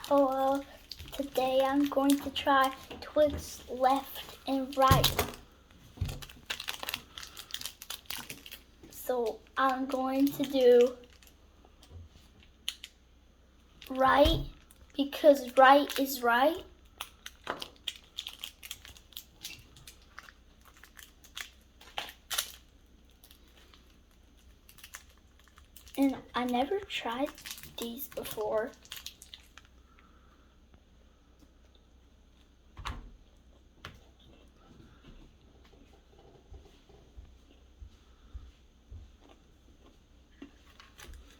Hello, today I'm going to try Twix left and right. So I'm going to do right because right is right. And I never tried these before.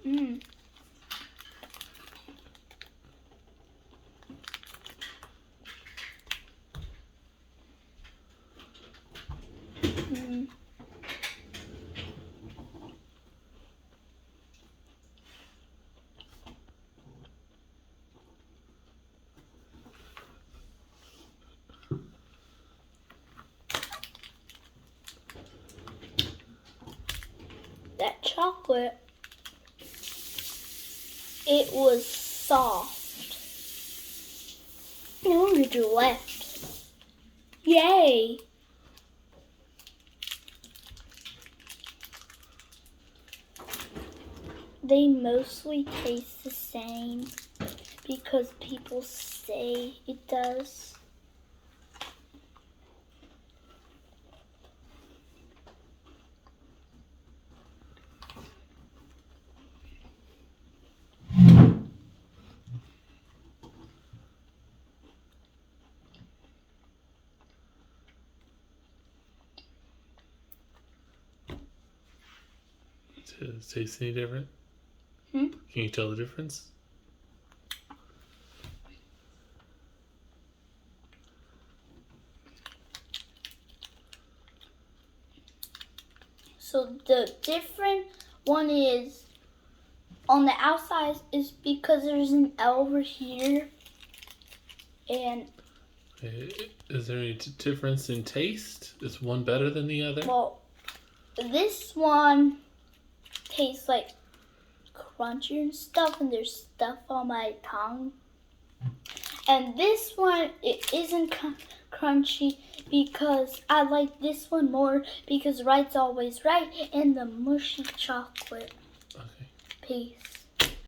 Mmm. Mm. That chocolate, it was soft. I'm gonna do left. Yay! They mostly taste the same because people say it does. Does it taste any different? Hmm? Can you tell the difference? So the different one is on the outside is because there's an L over here, and Is there any difference in taste? Is one better than the other? well, this one tastes like crunchy and stuff, and there's stuff on my tongue. And this one, it isn't crunchy because I like this one more because right's always right and the mushy chocolate Okay. piece.